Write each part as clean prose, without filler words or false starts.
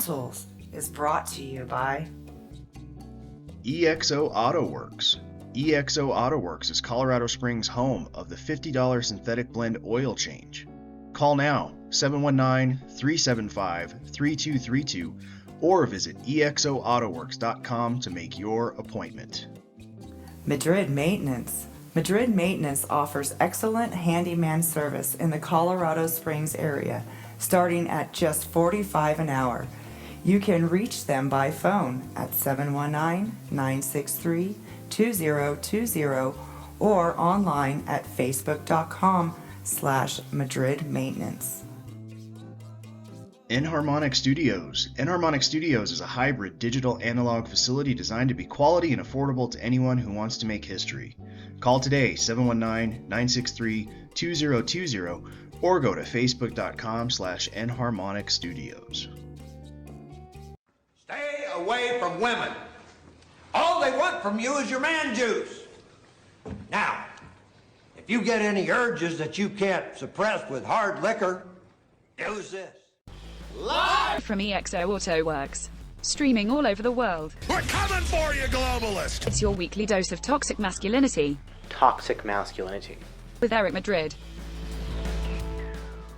Tools is brought to you by EXO Auto Works. EXO Auto Works is Colorado Springs' home of the $50 synthetic blend oil change. Call now, 719-375-3232, or visit exoautoworks.com to make your appointment. Madrid Maintenance. Madrid Maintenance offers excellent handyman service in the Colorado Springs area, starting at just $45 an hour. You can reach them by phone at 719-963-2020 or online at facebook.com/Madrid Maintenance. Enharmonic Studios. Enharmonic Studios is a hybrid digital analog facility designed to be quality and affordable to anyone who wants to make history. Call today, 719-963-2020, or go to facebook.com/Enharmonic Studios. Stay away from women. All they want from you is your man juice. Now, if you get any urges that you can't suppress with hard liquor, use this. Live from EXO Auto Works. Streaming all over the world. We're coming for you, globalist! It's your weekly dose of toxic masculinity. Toxic masculinity. With Eric Madrid.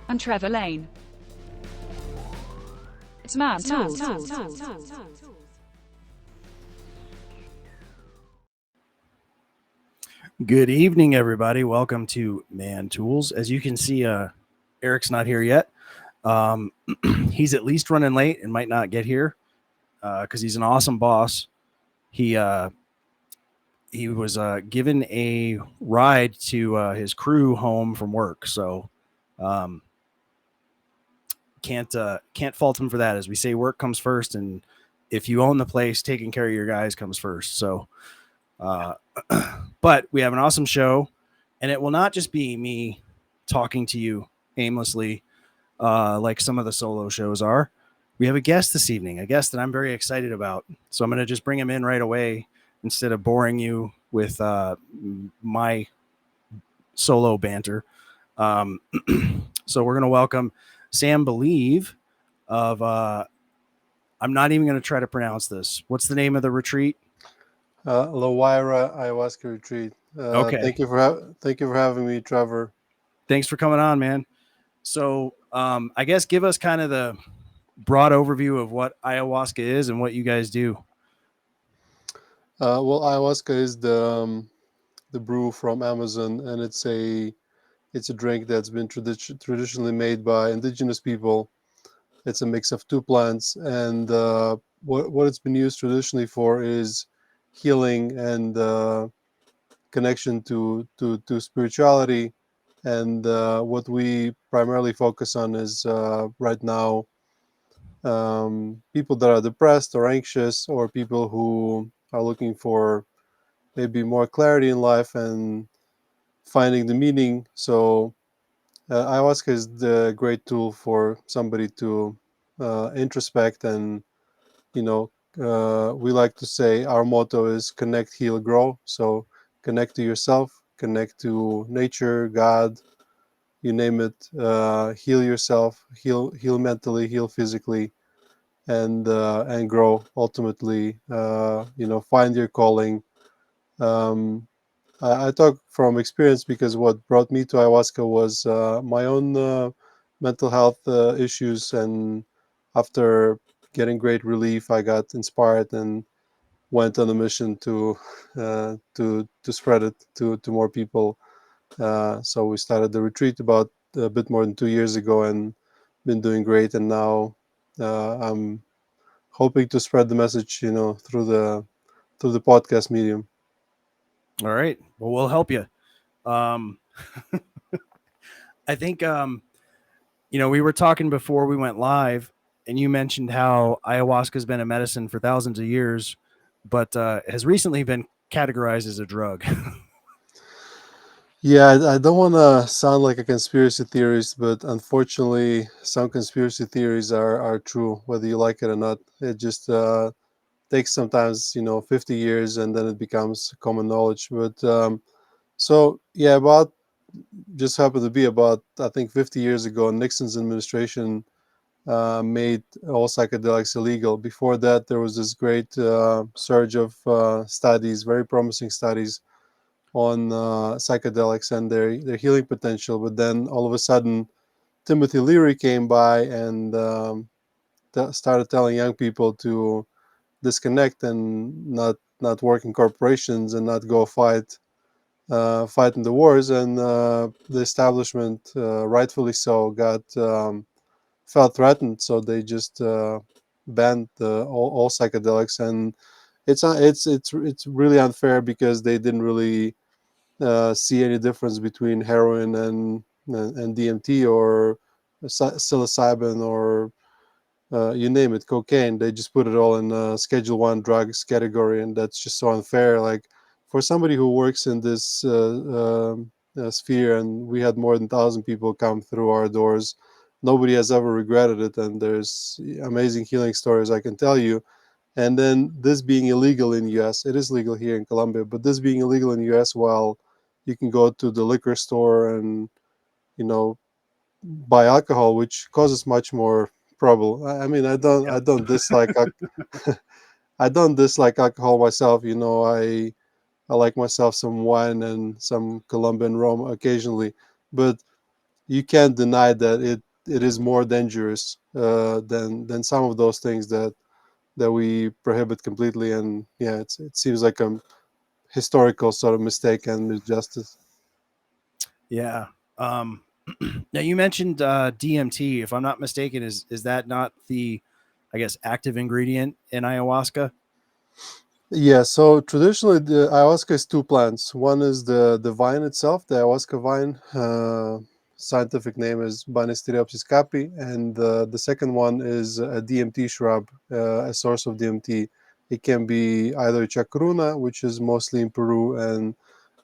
And Trevor Lane. It's Man Tools. Good evening, everybody. Welcome to Man Tools. As you can see, Eric's not here yet. He's at least running late and might not get here because he's an awesome boss. He was given a ride to his crew home from work, so can't fault him for that. As we say, work comes first, and if you own the place, taking care of your guys comes first. So, but we have an awesome show, and it will not just be me talking to you aimlessly like some of the solo shows are. We have a guest this evening, a guest that I'm very excited about. So I'm going to just bring him in right away instead of boring you with my solo banter. So we're going to welcome Sam Believ of, I'm not even going to try to pronounce this. What's the name of the retreat? LaWayra Ayahuasca Retreat. Okay. Thank you for having me, Trevor. Thanks for coming on, man. So I guess give us kind of the broad overview of what ayahuasca is and what you guys do. Well, ayahuasca is the brew from Amazon, and it's a drink that's been traditionally made by indigenous people. It's a mix of two plants, and what it's been used traditionally for is healing and connection to spirituality. And what we primarily focus on is right now people that are depressed or anxious, or people who are looking for maybe more clarity in life and finding the meaning. So ayahuasca is the great tool for somebody to introspect, and we like to say our motto is connect, heal, grow. So connect to yourself, connect to nature, God, you name it. Heal yourself, heal mentally, heal physically, and grow. Ultimately, find your calling. I talk from experience because what brought me to ayahuasca was my own mental health issues, and after getting great relief, I got inspired and went on a mission to spread it to more people. So we started the retreat about a bit more than 2 years ago, and been doing great. And now I'm hoping to spread the message, through the podcast medium. All right. Well, we'll help you. I think, we were talking before we went live, and you mentioned how ayahuasca has been a medicine for thousands of years, but has recently been categorized as a drug. Yeah, I don't want to sound like a conspiracy theorist, but unfortunately, some conspiracy theories are true, whether you like it or not. It just takes sometimes, 50 years, and then it becomes common knowledge. But just happened to be about, I think, 50 years ago, Nixon's administration made all psychedelics illegal. Before that, there was this great surge of studies, very promising studies on psychedelics and their healing potential. But then all of a sudden, Timothy Leary came by and started telling young people to disconnect and not work in corporations and not go fight in the wars. And the establishment, rightfully so, got felt threatened, so they just banned all psychedelics. And it's really unfair because they didn't really see any difference between heroin and DMT or psilocybin or you name it, cocaine. They just put it all in Schedule One drugs category, and that's just so unfair. Like for somebody who works in this sphere, and we had more than 1,000 people come through our doors. Nobody has ever regretted it, and there's amazing healing stories I can tell you. And then this being illegal in U.S., it is legal here in Colombia, but this being illegal in U.S. while you can go to the liquor store and you know buy alcohol, which causes much more trouble. I mean, I don't dislike I don't dislike alcohol myself. I like myself some wine and some Colombian rum occasionally, but you can't deny that it is more dangerous than some of those things that we prohibit completely. And yeah, it seems like a historical sort of mistake and injustice. Yeah. Um, now you mentioned DMT. If I'm not mistaken, is that not the, I guess, active ingredient in ayahuasca? Yeah, so traditionally the ayahuasca is two plants. One is the vine itself, the ayahuasca vine. Scientific name is Banisteriopsis capi, and the second one is a DMT shrub, a source of DMT. It can be either chacruna, which is mostly in Peru, and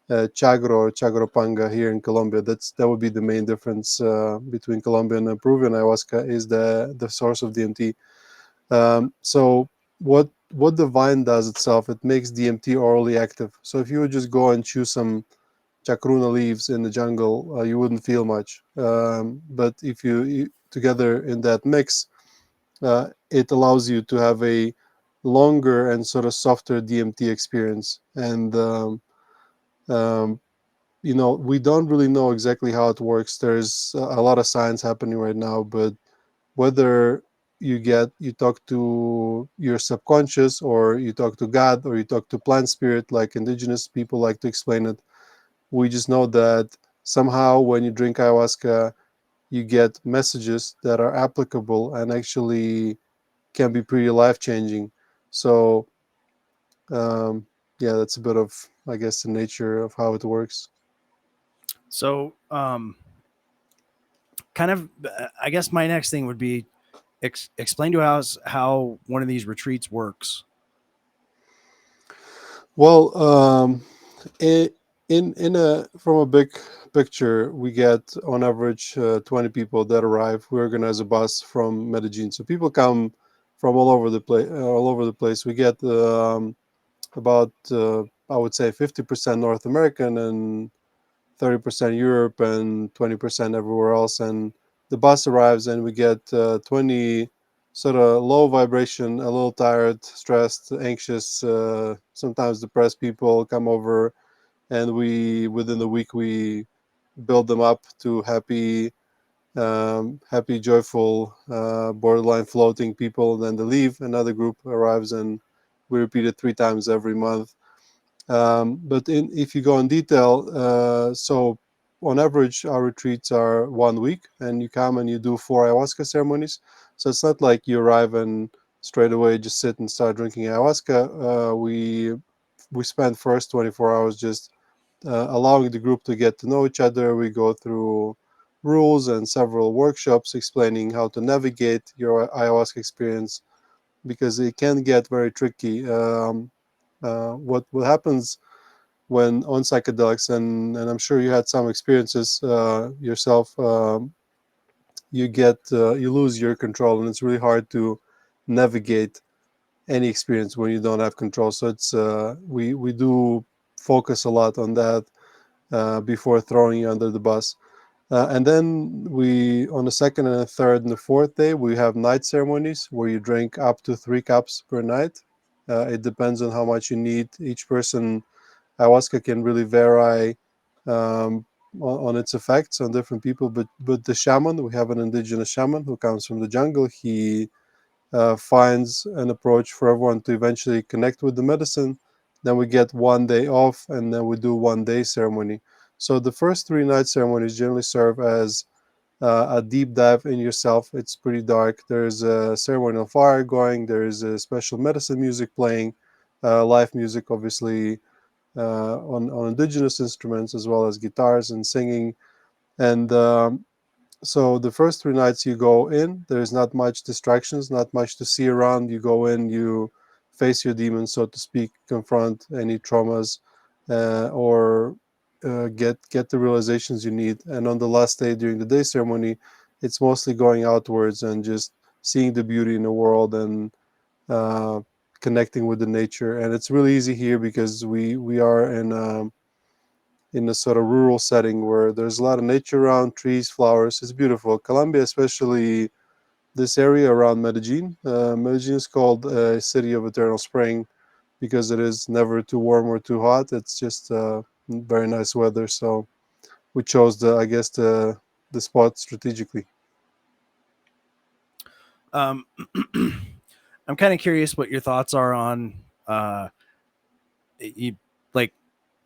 chagro or chagropanga here in Colombia. That would be the main difference between Colombian and Peruvian ayahuasca is the source of DMT. So what the vine does itself, it makes DMT orally active. So if you would just go and chew some chacruna leaves in the jungle, you wouldn't feel much. But if you together in that mix, it allows you to have a longer and sort of softer DMT experience. And um, we don't really know exactly how it works. There's a lot of science happening right now, but whether you talk to your subconscious or you talk to God or you talk to plant spirit like indigenous people like to explain it, we just know that somehow when you drink ayahuasca you get messages that are applicable and actually can be pretty life changing. So um, yeah, that's a bit of, I guess, the nature of how it works. So, kind of, I guess my next thing would be explain to us how one of these retreats works. Well, I- in a from a big picture, we get on average 20 people that arrive. We organize a bus from Medellin, so people come from all over the place. All over the place. We get about I would say 50% North American and 30% Europe and 20% everywhere else. And the bus arrives, and we get 20 sort of low vibration, a little tired, stressed, anxious, sometimes depressed people come over, and we within the week we build them up to happy, joyful, borderline floating people. And then they leave. Another group arrives, and we repeat it 3 times every month. But if you go in detail, so on average, our retreats are 1 week, and you come and you do 4 ayahuasca ceremonies. So it's not like you arrive and straight away just sit and start drinking ayahuasca. We spend first 24 hours just allowing the group to get to know each other. We go through rules and several workshops explaining how to navigate your ayahuasca experience because it can get very tricky. What happens when on psychedelics, and I'm sure you had some experiences yourself, you lose your control, and it's really hard to navigate any experience when you don't have control. So it's we do focus a lot on that before throwing you under the bus. And then on the second and the third and the fourth day, we have night ceremonies where you drink up to 3 cups per night. It depends on how much you need. Each person, ayahuasca can really vary on its effects on different people. But the shaman, we have an indigenous shaman who comes from the jungle. He finds an approach for everyone to eventually connect with the medicine. Then we get 1 day off, and then we do 1 day ceremony. So the first 3 night ceremonies generally serve as a deep dive in yourself. It's pretty dark. There's a ceremonial fire going. There's a special medicine music playing, live music, obviously, on indigenous instruments, as well as guitars and singing. And so the first 3 nights you go in, there's not much distractions, not much to see around. You go in, you face your demons, so to speak, confront any traumas, or get the realizations you need. And on the last day during the day ceremony, it's mostly going outwards and just seeing the beauty in the world and uh, connecting with the nature. And it's really easy here because we are in a sort of rural setting where there's a lot of nature around, trees, flowers. It's beautiful. Colombia, especially this area around Medellin. Medellin is called a city of eternal spring because it is never too warm or too hot. It's just very nice weather. So we chose the spot strategically. I'm kind of curious what your thoughts are on uh, you like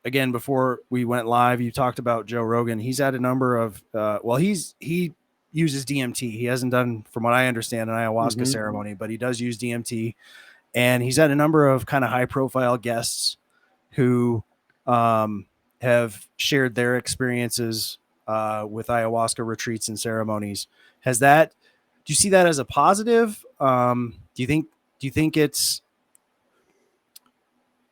again before we went live. You talked about Joe Rogan. He's had a number of he uses DMT. He hasn't done, from what I understand, an ayahuasca ceremony, but he does use DMT, and he's had a number of kind of high profile guests who have shared their experiences with ayahuasca retreats and ceremonies. Do you see that as a positive? Do you think it's,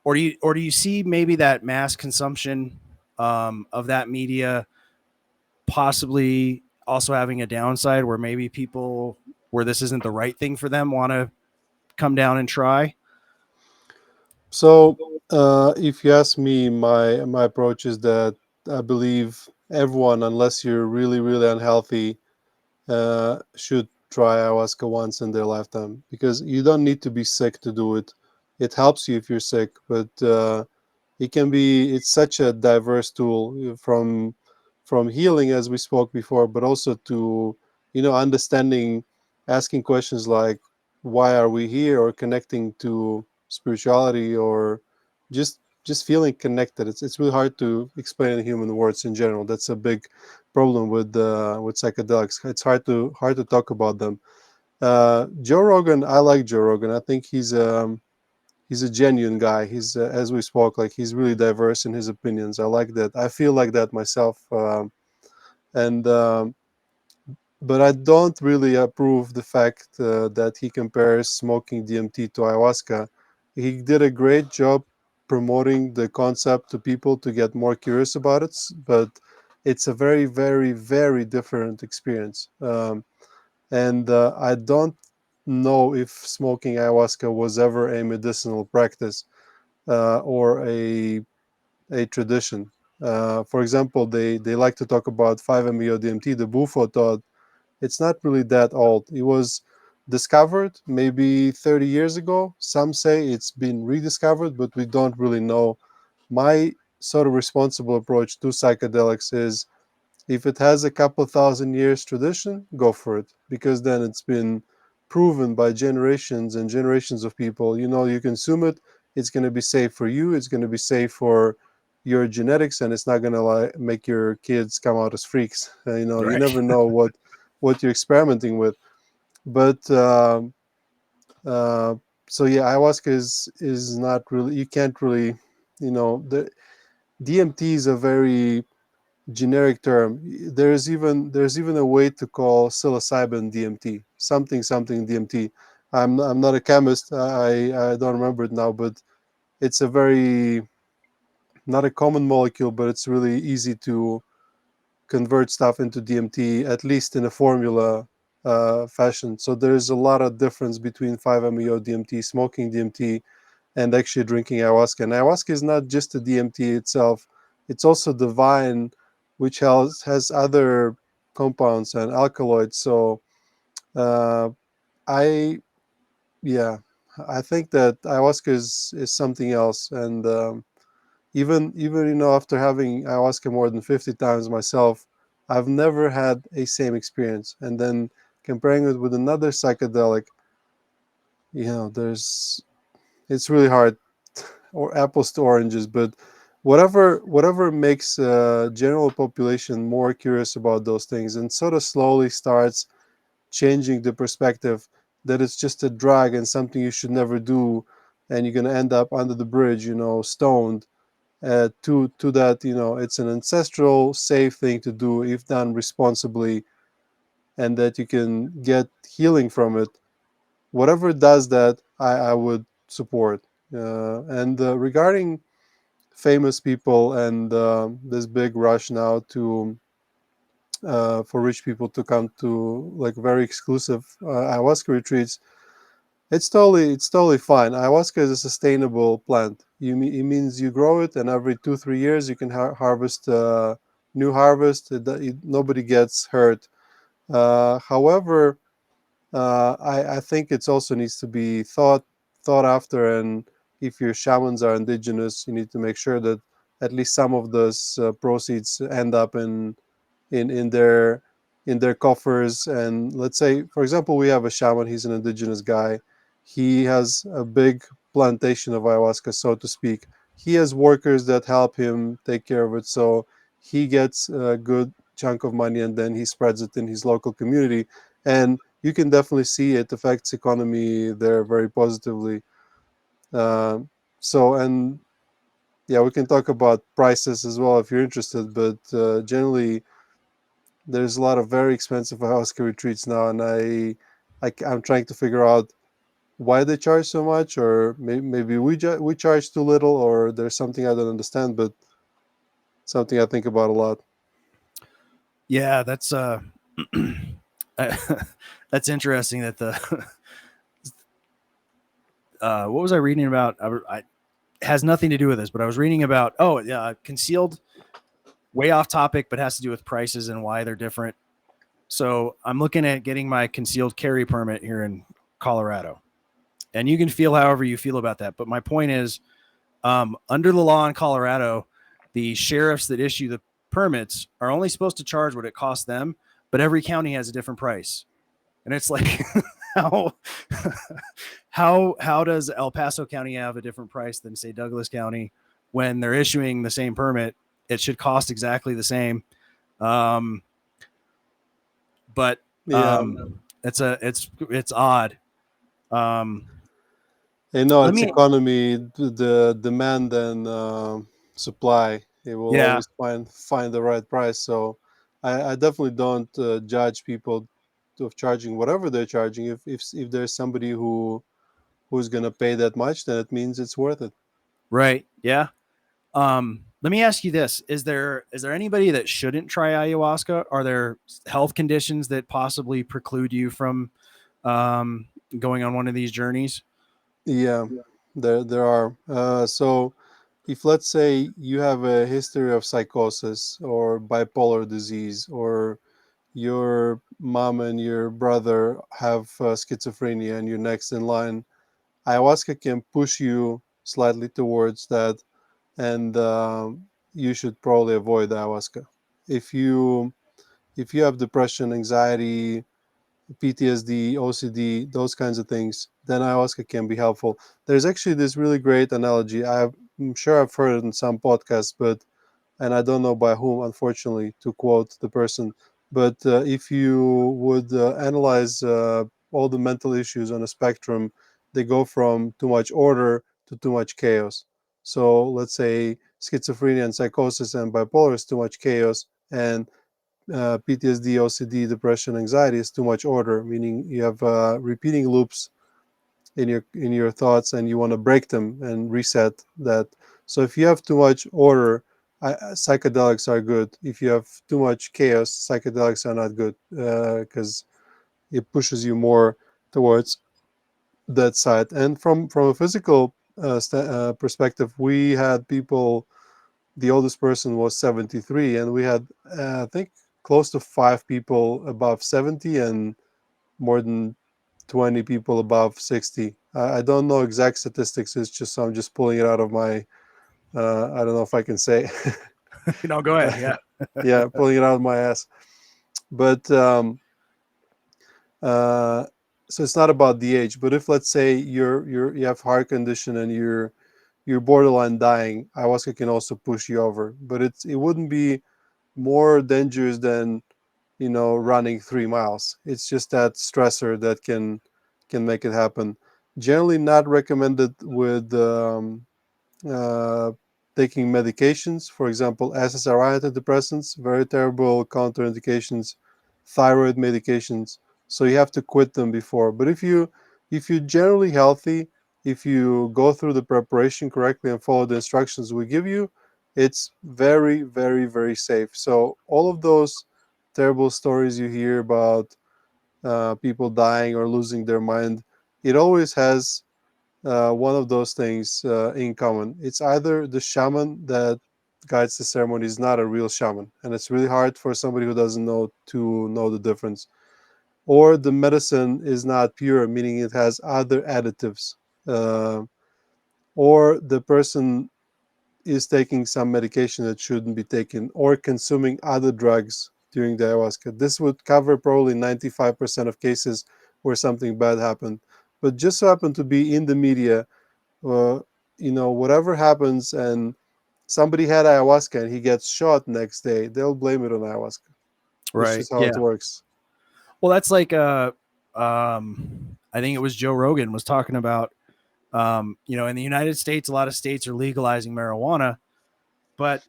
or do you see maybe that mass consumption of that media possibly also having a downside where maybe people, where this isn't the right thing for them, want to come down and try? So if you ask me, my approach is that I believe everyone, unless you're really, really unhealthy, should try ayahuasca once in their lifetime, because you don't need to be sick to do it. It helps you if you're sick, but it's such a diverse tool, from healing, as we spoke before, but also to understanding, asking questions like why are we here, or connecting to spirituality, or just feeling connected. It's really hard to explain in human words in general. That's a big problem with psychedelics. It's hard to talk about them. Joe Rogan, I like Joe Rogan. I think he's a genuine guy. He's as we spoke, like, he's really diverse in his opinions. I like that. I feel like that myself. And But I don't really approve the fact that he compares smoking DMT to ayahuasca. He did a great job promoting the concept to people to get more curious about it, but it's a very, very, very different experience. And I don't know if smoking ayahuasca was ever a medicinal practice, or a tradition. For example, they like to talk about 5-MeO DMT. The Bufo thought it's not really that old. It was discovered maybe 30 years ago. Some say it's been rediscovered, but we don't really know. My sort of responsible approach to psychedelics is, if it has a couple thousand years tradition, go for it, because then it's been proven by generations and generations of people. You consume it, it's going to be safe for you, it's going to be safe for your genetics, and it's not going to make your kids come out as freaks. You Right. never know what you're experimenting with. But uh, so yeah, ayahuasca is not really, you can't really, the DMT is a very generic term. There's even a way to call psilocybin DMT, something DMT. I'm not a chemist. I don't remember it now, but it's a very, not a common molecule, but it's really easy to convert stuff into DMT, at least in a formula fashion. So there's a lot of difference between 5-MeO DMT, smoking DMT, and actually drinking ayahuasca. And ayahuasca is not just the DMT itself; it's also the vine which has other compounds and alkaloids. So uh, I yeah, I think that ayahuasca is something else. And even after having ayahuasca more than 50 times myself, I've never had a same experience. And then comparing it with another psychedelic, there's it's really hard, or apples to oranges. But whatever makes general population more curious about those things and sort of slowly starts changing the perspective that it's just a drug and something you should never do, and you're going to end up under the bridge, stoned, to that, it's an ancestral safe thing to do if done responsibly, and that you can get healing from it. Whatever does that, I would support. And regarding famous people and this big rush now to for rich people to come to like very exclusive ayahuasca retreats, it's totally fine. Ayahuasca is a sustainable plant. It means you grow it, and every 2-3 years you can harvest new harvest. Nobody gets hurt. However, I think it also needs to be thought after. And if your shamans are indigenous, you need to make sure that at least some of those proceeds end up in their coffers. And let's say, for example, we have a shaman. He's an indigenous guy. He has a big plantation of ayahuasca, so to speak. He has workers that help him take care of it, so he gets a good chunk of money, and then he spreads it in his local community. And you can definitely see it affects economy there very positively. uh, and yeah, we can talk about prices as well if you're interested. But generally, there's a lot of very expensive ayahuasca retreats now, and I'm trying to figure out why they charge so much, or maybe we charge too little, or there's something I don't understand. But something I think about a lot. Yeah, that's that's interesting that the what was I reading about? I has nothing to do with this, but I was reading about concealed, way off topic, but has to do with prices and why they're different. So I'm looking at getting my concealed carry permit here in Colorado, and you can feel however you feel about that. But my point is, under the law in Colorado, the sheriffs that issue the permits are only supposed to charge what it costs them, but every county has a different price. And it's like, how how does El Paso County have a different price than, say, Douglas County, when they're issuing the same permit? It should cost exactly the same. But Yeah, it's odd. Let it's me economy, the demand and supply. It will yeah. always find the right price. So I definitely don't judge people of charging whatever they're charging. If there's somebody who's gonna pay that much, then it means it's worth it. Right. Yeah. Let me ask you this. Is there anybody that shouldn't try ayahuasca? Are there health conditions that possibly preclude you from going on one of these journeys? Yeah, there are. So if, let's say, you have a history of psychosis or bipolar disease, or your mom and your brother have schizophrenia and you're next in line, ayahuasca can push you slightly towards that. And you should probably avoid ayahuasca. If you have depression, anxiety, PTSD, OCD, those kinds of things, then ayahuasca can be helpful. There's actually this really great analogy. I'm sure I've heard it in some podcasts, and I don't know by whom, unfortunately, to quote the person. But if you would analyze all the mental issues on a spectrum, they go from too much order to too much chaos. So let's say schizophrenia and psychosis and bipolar is too much chaos, and PTSD, OCD, depression, anxiety is too much order, meaning you have repeating loops in your thoughts, and you want to break them and reset that. So if you have too much order, psychedelics are good. If you have too much chaos, psychedelics are not good, because it pushes you more towards that side. And from a physical perspective, we had people the oldest person was 73, and we had I think close to 5 people above 70 and more than 20 people above 60. I don't know exact statistics. It's just I'm just pulling it out of my I don't know if I can say. No, go ahead. Yeah. Yeah, pulling it out of my ass. But so it's not about the age. But if, let's say, you have heart condition and you're borderline dying, ayahuasca can also push you over. But it wouldn't be more dangerous than running 3 miles. It's just that stressor that can make it happen. Generally not recommended with uh, taking medications, for example, SSRI antidepressants, very terrible counterindications, thyroid medications. So you have to quit them before. But if you're generally healthy, if you go through the preparation correctly and follow the instructions we give you, it's very, very, very safe. So all of those terrible stories you hear about people dying or losing their mind, it always has one of those things in common. It's either the shaman that guides the ceremony is not a real shaman, and it's really hard for somebody who doesn't know to know the difference, or the medicine is not pure, meaning it has other additives, uh, or the person is taking some medication that shouldn't be taken, or consuming other drugs during the ayahuasca. This would cover probably 95% of cases where something bad happened. But just so happened to be in the media, uh, whatever happens and somebody had ayahuasca and he gets shot next day, they'll blame it on ayahuasca. It's Right. just how Yeah. it works. Well, that's like I think it was Joe Rogan was talking about in the United States, a lot of states are legalizing marijuana, but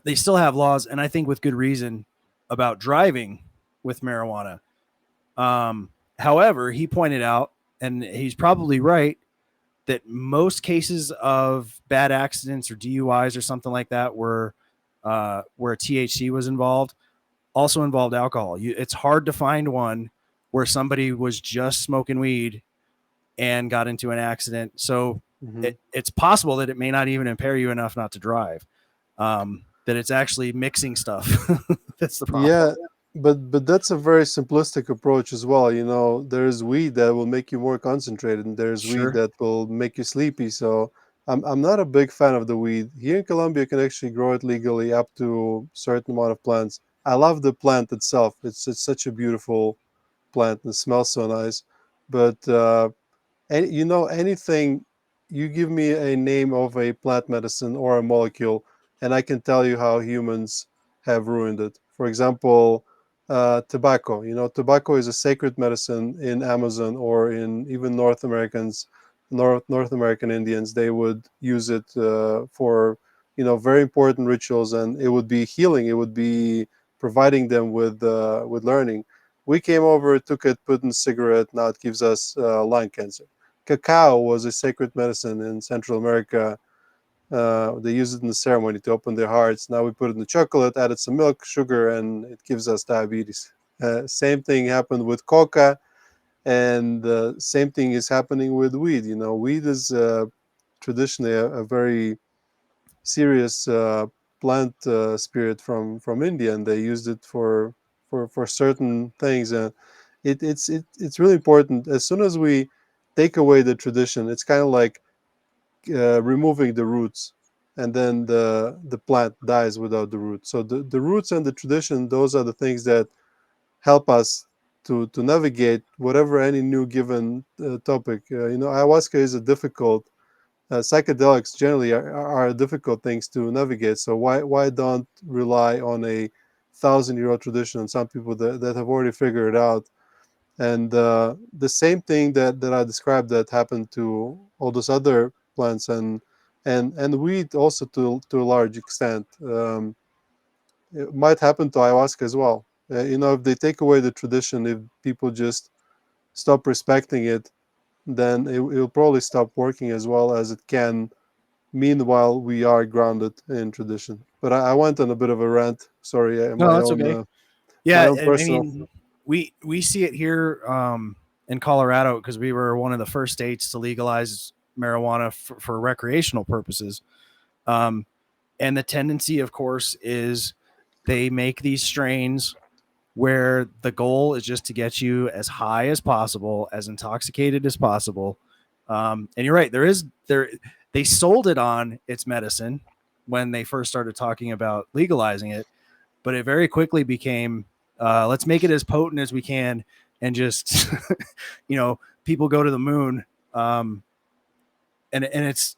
they still have laws, and I think with good reason, about driving with marijuana. However, he pointed out, and he's probably right, that most cases of bad accidents or DUIs or something like that where THC was involved also involved alcohol. It's hard to find one where somebody was just smoking weed and got into an accident. So Mm-hmm. it's possible that it may not even impair you enough not to drive. That it's actually mixing stuff. That's the problem. Yeah, but that's a very simplistic approach as well. There's weed that will make you more concentrated, and there's weed Sure. that will make you sleepy. So I'm not a big fan of the weed. Here in Colombia, you can actually grow it legally up to a certain amount of plants. I love the plant itself. It's such a beautiful plant and it smells so nice. But anything, you give me a name of a plant medicine or a molecule, and I can tell you how humans have ruined it. For example, tobacco. Tobacco is a sacred medicine in Amazon, or in even North American Indians. They would use it for very important rituals, and it would be healing. It would be providing them with learning. We came over, took it, put in a cigarette. Now it gives us lung cancer. Cacao was a sacred medicine in Central America. They used it in the ceremony to open their hearts. Now we put it in the chocolate, added some milk, sugar, and it gives us diabetes. Same thing happened with coca, and the same thing is happening with weed. Weed is traditionally a very serious plant spirit from India, and they used it for certain things. It's really important. As soon as we take away the tradition, it's kind of like removing the roots, and then the plant dies without the roots. So the roots and the tradition, those are the things that help us to navigate whatever any new given topic. Ayahuasca is a difficult psychedelics generally are difficult things to navigate. So why don't rely on a 1,000-year-old tradition and some people that have already figured it out? And the same thing that I described that happened to all those other plants and weed also to a large extent. It might happen to ayahuasca as well. If they take away the tradition, if people just stop respecting it, then it'll probably stop working as well as it can. Meanwhile, we are grounded in tradition. But I went on a bit of a rant. Sorry, No, my that's own okay. my Yeah, own and I personal. mean, we see it here in Colorado because we were one of the first states to legalize marijuana for recreational purposes. And the tendency, of course, is they make these strains where the goal is just to get you as high as possible, as intoxicated as possible. And you're right, they sold it on its medicine when they first started talking about legalizing it, but it very quickly became, let's make it as potent as we can and just, people go to the moon. And it's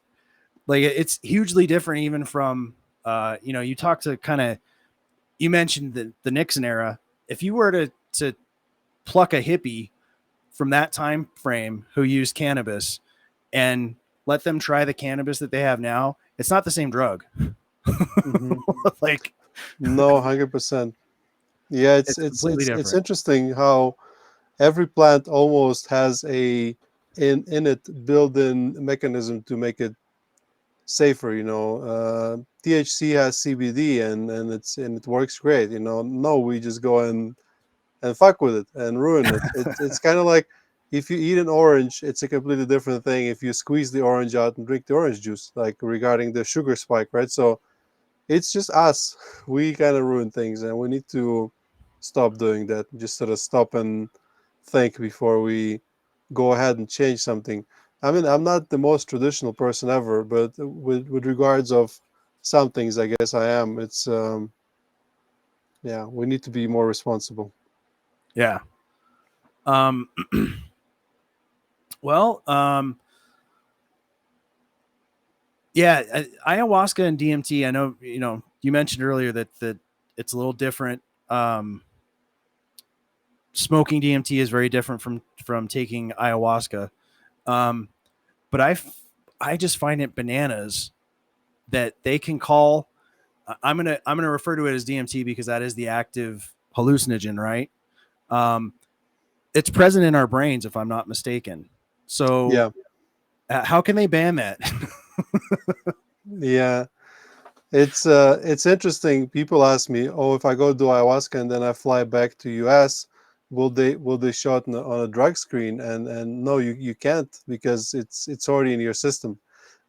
like, it's hugely different even from, you talk to you mentioned the Nixon era. If you were to pluck a hippie from that time frame who used cannabis and let them try the cannabis that they have now, it's not the same drug. Mhm. Like, No, 100%. Yeah, it's completely it's different. interesting how every plant almost has a in it built-in mechanism to make it safer. THC has CBD, and it works great. No, we just go and fuck with it and ruin it. It's kind of like if you eat an orange, it's a completely different thing if you squeeze the orange out and drink the orange juice, like regarding the sugar spike, right? So it's just us. We kind of ruin things, and we need to stop doing that. Just sort of stop and think before we go ahead and change something. I mean, I'm not the most traditional person ever, but with regards of some things, I guess I am. It's yeah, we need to be more responsible. Yeah. Um, well, yeah, ayahuasca and DMT. I know, you mentioned earlier that it's a little different. Smoking DMT is very different from taking ayahuasca. Um, but I just find it bananas that they can call. I'm gonna refer to it as DMT because that is the active hallucinogen, right? Um, it's present in our brains, if I'm not mistaken. So Yeah, how can they ban that? yeah. It's interesting. People ask me, "Oh, if I go do ayahuasca and then I fly back to US, will they show it on a drug screen?" And no, you can't, because it's already in your system.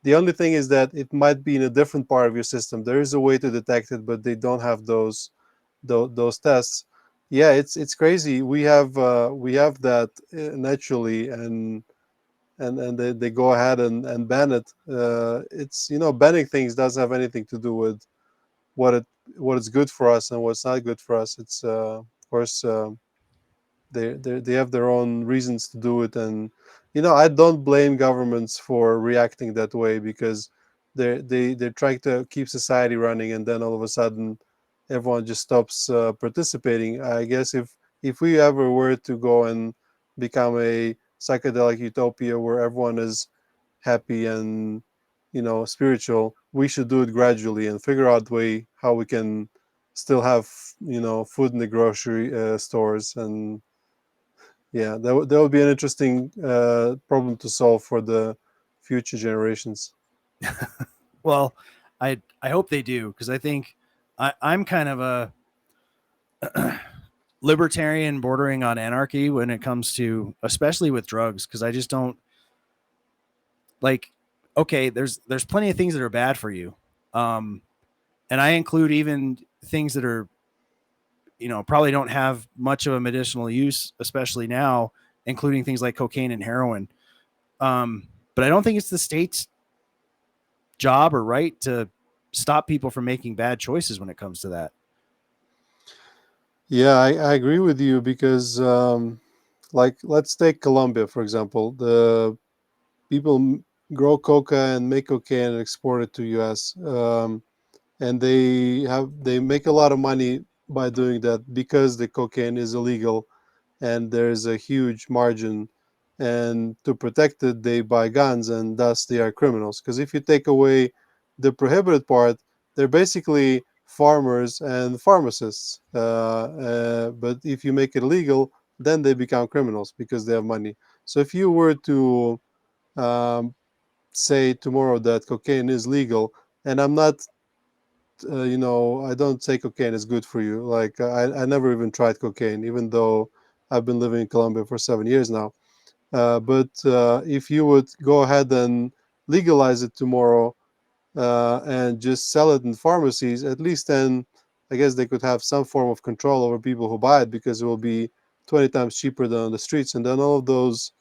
The only thing is that it might be in a different part of your system. There is a way to detect it, but they don't have those tests. Yeah, it's crazy. We have that naturally, and they go ahead and ban it. It's banning things doesn't have anything to do with what it what is good for us and what's not good for us. It's of course, they have their own reasons to do it, and I don't blame governments for reacting that way, because they're trying to keep society running, and then all of a sudden everyone just stops participating. I guess if we ever were to go and become a psychedelic utopia where everyone is happy and spiritual, we should do it gradually and figure out way how we can still have food in the grocery stores. And yeah, that would be an interesting problem to solve for the future generations. Well, I hope they do, because I think I'm kind of a libertarian bordering on anarchy when it comes to, especially with drugs, because I just don't like. Okay, there's plenty of things that are bad for you, um, and I include even things that are, probably don't have much of a medicinal use, especially now, including things like cocaine and heroin. But I don't think it's the state's job or right to stop people from making bad choices when it comes to that. Yeah, I agree with you, because like, let's take Colombia for example. The people grow coca and make cocaine and export it to US. And they make a lot of money by doing that, because the cocaine is illegal and there's a huge margin, and to protect it they buy guns, and thus they are criminals, because if you take away the prohibited part, they're basically farmers and pharmacists. But if you make it illegal, then they become criminals because they have money. So if you were to um, say tomorrow that cocaine is legal, and I'm not I don't say cocaine is good for you. Like, I never even tried cocaine, even though I've been living in Colombia for 7 years now. But if you would go ahead and legalize it tomorrow, and just sell it in pharmacies, at least then I guess they could have some form of control over people who buy it, because it will be 20 times cheaper than on the streets. And then all of those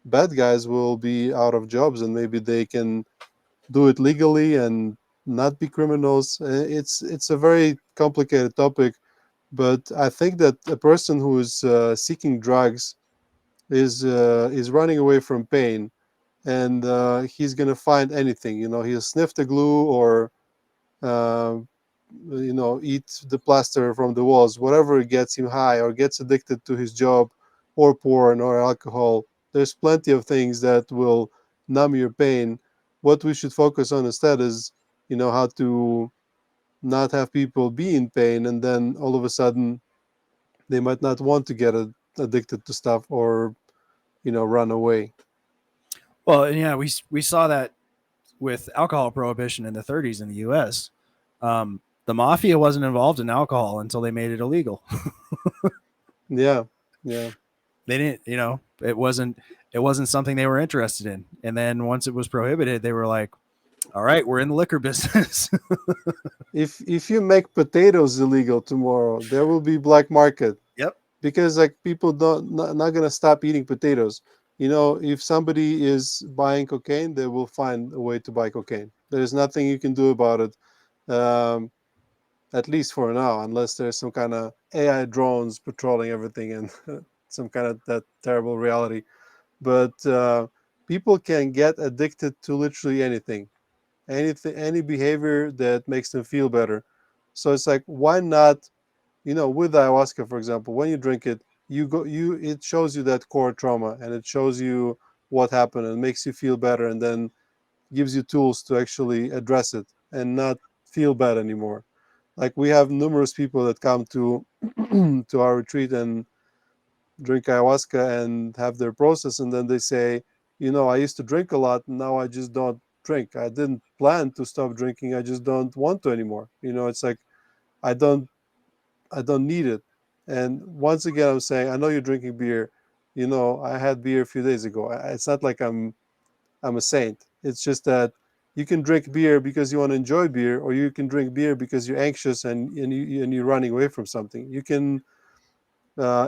bad guys will be out of jobs, and maybe they can do it legally and not be criminals. It's a very complicated topic, but I think that a person who is seeking drugs is running away from pain, and he's gonna find anything. He'll sniff the glue, or uh, eat the plaster from the walls, whatever gets him high or gets addicted to his job, or porn or alcohol. There's plenty of things that will numb your pain. What we should focus on instead is, how to not have people be in pain, and then all of a sudden they might not want to get addicted to stuff, or run away. Well, and yeah, we saw that with alcohol prohibition in the 30s in the U.S. The mafia wasn't involved in alcohol until they made it illegal. Yeah, yeah. They didn't, it wasn't something they were interested in. And then once it was prohibited, they were like, all right, we're in the liquor business. If you make potatoes illegal tomorrow, there will be black market. Yep. Because like people not gonna stop eating potatoes. If somebody is buying cocaine, they will find a way to buy cocaine. There's nothing you can do about it, at least for now, unless there's some kind of AI drones patrolling everything, and some kind of that terrible reality. But people can get addicted to literally anything, any behavior that makes them feel better. So it's like, why not? With ayahuasca, for example, when you drink it, it shows you that core trauma, and it shows you what happened, and makes you feel better, and then gives you tools to actually address it and not feel bad anymore. Like, we have numerous people that come to to our retreat and drink ayahuasca and have their process, and then they say, I used to drink a lot, and now I just don't drink. I didn't plan to stop drinking, I just don't want to anymore. It's like, I don't I don't need it. And once again, I'm saying, I know you're drinking beer. I had beer a few days ago. It's not like I'm a saint. It's just that you can drink beer because you want to enjoy beer, or you can drink beer because you're anxious, and you're running away from something. You can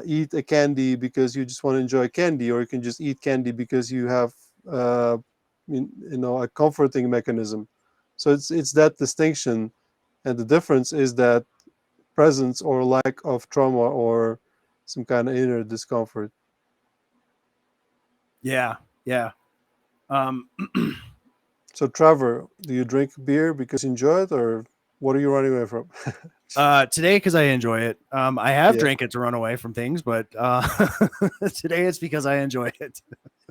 eat a candy because you just want to enjoy candy, or you can just eat candy because you have uh, a comforting mechanism. So it's that distinction, and the difference is that presence or lack of trauma, or some kind of inner discomfort. Yeah. Yeah. Um, So, Trevor, do you drink beer because you enjoy it, or what are you running away from? today, because I enjoy it. I have Yeah. drank it to run away from things, but today it's because I enjoy it.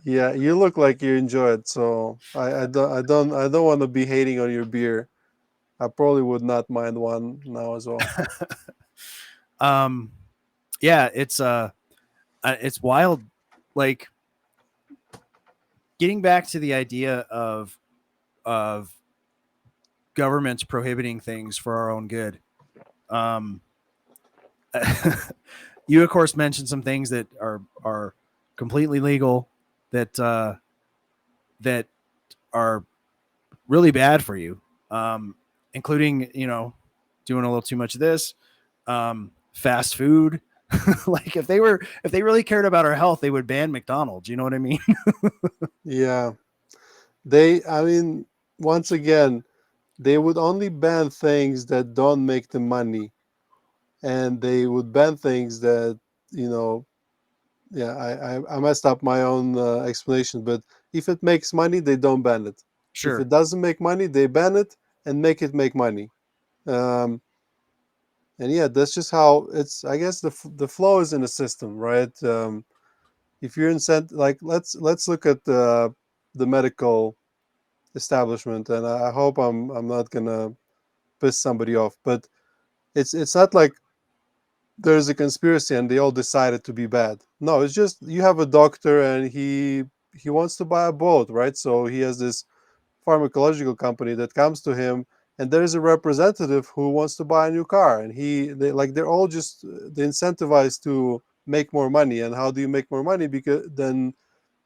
Yeah, you look like you enjoy it, so I don't want to be hating on your beer. I probably would not mind one now as well. Yeah, it's wild. Like, getting back to the idea of governments prohibiting things for our own good. You of course mentioned some things that are completely legal, that that are really bad for you, including doing a little too much of this, fast food. Like, if they really cared about our health, they would ban McDonald's. You know what I mean? Yeah, I mean, once again, they would only ban things that don't make them money, and they would ban things that, you know, yeah, I messed up my own explanation, but if it makes money, they don't ban it. If Sure. it doesn't make money, they ban it and make it make money. Um, and yeah, that's just how it's. I guess the flow is in a system, right? If you're in like, let's look at the medical establishment, and I hope I'm not gonna piss somebody off, but it's not like there's a conspiracy and they all decided to be bad. No, it's just you have a doctor, and he wants to buy a boat, right? So he has this pharmacological company that comes to him, and there is a representative who wants to buy a new car, and they're all just they incentivized to make more money. And how do you make more money? Because then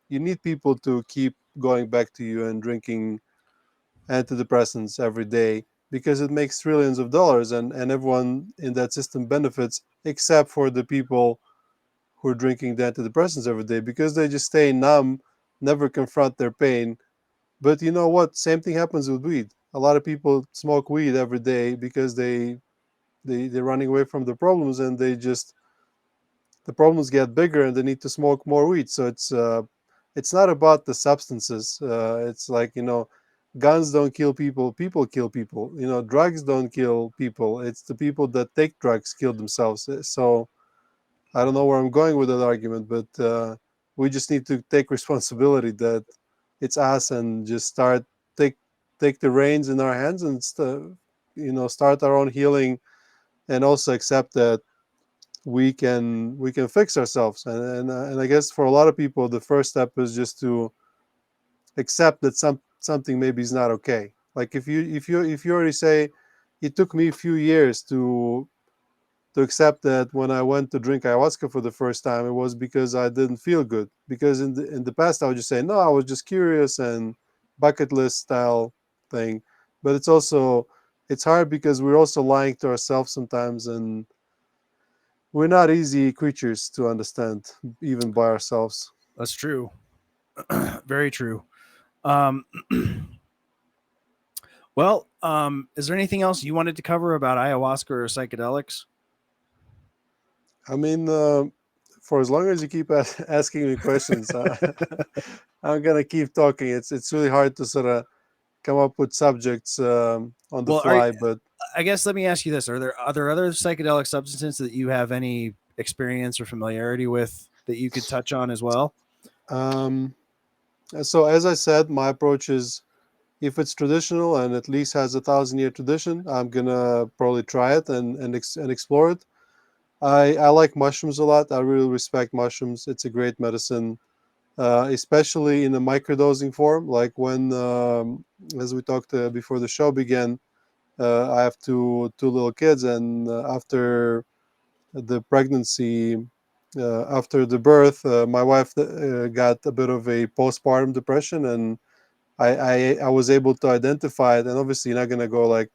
you need people to keep going back to you and drinking antidepressants every day because it makes trillions of dollars, and everyone in that system benefits except for the people who are drinking the antidepressants every day because they just stay numb, never confront their pain. But you know what? Same thing happens with weed. A lot of people smoke weed every day because they're running away from the problems, and the problems get bigger and they need to smoke more weed. So it's not about the substances. It's like, guns don't kill people, people kill people. Drugs don't kill people. It's the people that take drugs kill themselves. So I don't know where I'm going with that argument, but we just need to take responsibility that it's us, and just take take the reins in our hands, and start our own healing, and also accept that we can fix ourselves. And I guess for a lot of people, the first step is just to accept that something maybe is not okay. Like if you already say, it took me a few years to accept that when I went to drink ayahuasca for the first time, it was because I didn't feel good. Because in the past, I would just say, no, I was just curious and bucket list style thing. But it's hard because we're also lying to ourselves sometimes, and we're not easy creatures to understand, even by ourselves. That's true. Very true. Um, well, is there anything else you wanted to cover about ayahuasca or psychedelics? I mean, for as long as you keep asking me questions, I'm gonna keep talking. It's really hard to sort of come up with subjects on the Well, fly, but I guess let me ask you this: are there other psychedelic substances that you have any experience or familiarity with that you could touch on as well? um, so as I said, my approach is, if it's traditional and at least has 1,000-year tradition, I'm gonna probably try it and explore it. I like mushrooms a lot. I really respect mushrooms. It's a great medicine, especially in a microdosing form. Like when, as we talked before the show began, I have two little kids, and after the pregnancy, after the birth, my wife got a bit of a postpartum depression, and I was able to identify it. And obviously, you're not gonna go like,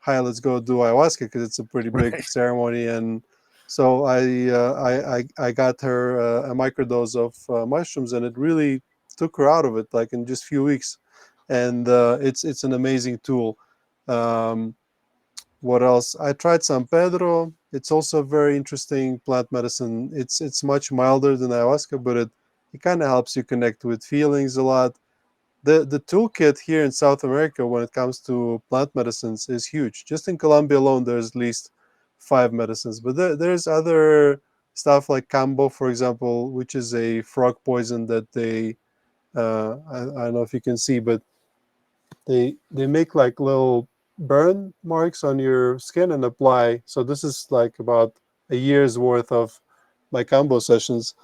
"Hi, let's go do ayahuasca," because it's a pretty big Right. ceremony. And so I got her a microdose of mushrooms, and it really took her out of it, like in just a few weeks. And it's an amazing tool. Um, what else? I tried San Pedro. It's also a very interesting plant medicine. It's much milder than ayahuasca, but it kind of helps you connect with feelings a lot. The toolkit here in South America when it comes to plant medicines is huge. Just in Colombia alone, there's at least 5 medicines. But there's other stuff like cambo, for example, which is a frog poison that I don't know if you can see, but they make like little burn marks on your skin and apply. So this is like about a year's worth of my cambo sessions.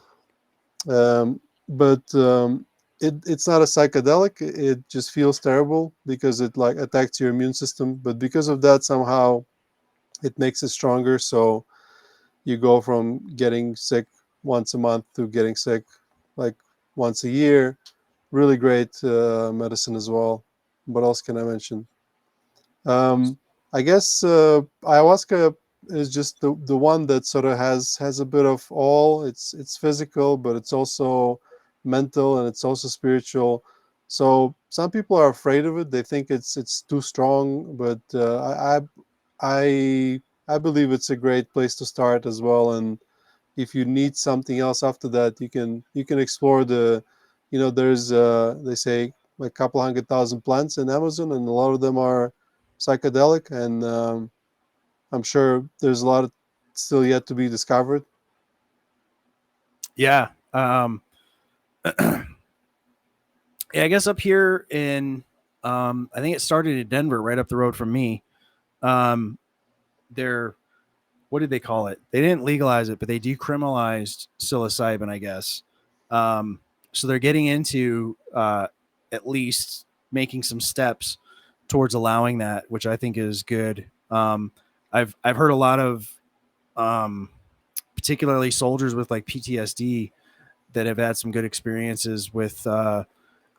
But it's not a psychedelic. It just feels terrible because it like attacks your immune system. But because of that, somehow it makes it stronger. So you go from getting sick once a month to getting sick like once a year. Really great medicine as well. What else can I mention? Um, I guess ayahuasca is just the one that sort of has a bit of all. It's physical, but it's also mental, and it's also spiritual. So some people are afraid of it. They think it's too strong, but I believe it's a great place to start as well. And if you need something else after that, you can explore there's they say a couple 100,000 plants in Amazon, and a lot of them are psychedelic, and I'm sure there's a lot of still yet to be discovered. Yeah. Yeah, I guess up here in, I think it started in Denver, right up the road from me. Um, they're, what did they call it? They didn't legalize it, but they decriminalized psilocybin, I guess. So they're getting into at least making some steps towards allowing that, which I think is good. I've heard a lot of, particularly soldiers with like PTSD, that have had some good experiences with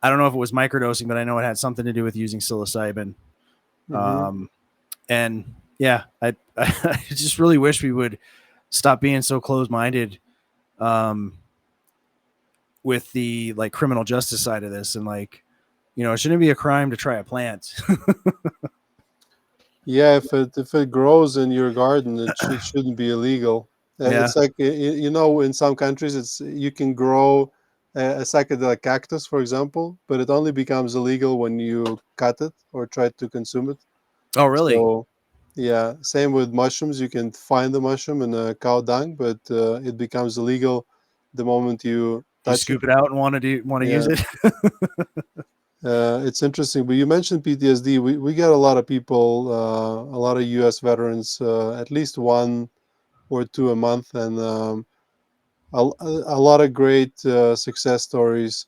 I don't know if it was microdosing, but I know it had something to do with using psilocybin. Mm-hmm. And yeah, I just really wish we would stop being so closed-minded with the like criminal justice side of this, and like, it shouldn't be a crime to try a plant. Yeah, if it grows in your garden, it shouldn't be illegal. Yeah. It's like in some countries, you can grow a psychedelic cactus, for example, but it only becomes illegal when you cut it or try to consume it. Oh, really? So, yeah, same with mushrooms. You can find the mushroom in a cow dung, but it becomes illegal the moment you You touch it. scoop it out and want to use Yeah. it? It's interesting, but you mentioned PTSD. We get a lot of people, a lot of U.S. veterans, at least one or two a month, and a lot of great success stories.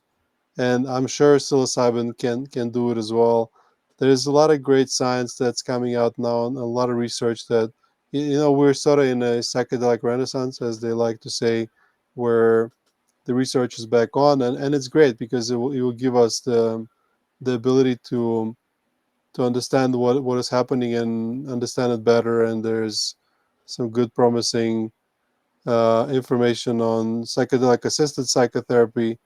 And I'm sure psilocybin can do it as well. There's a lot of great science that's coming out now, and a lot of research that we're sort of in a psychedelic renaissance, as they like to say, where the research is back on, and it's great because it will give us the ability to understand what is happening and understand it better. And there's some good promising information on psychedelic assisted psychotherapy.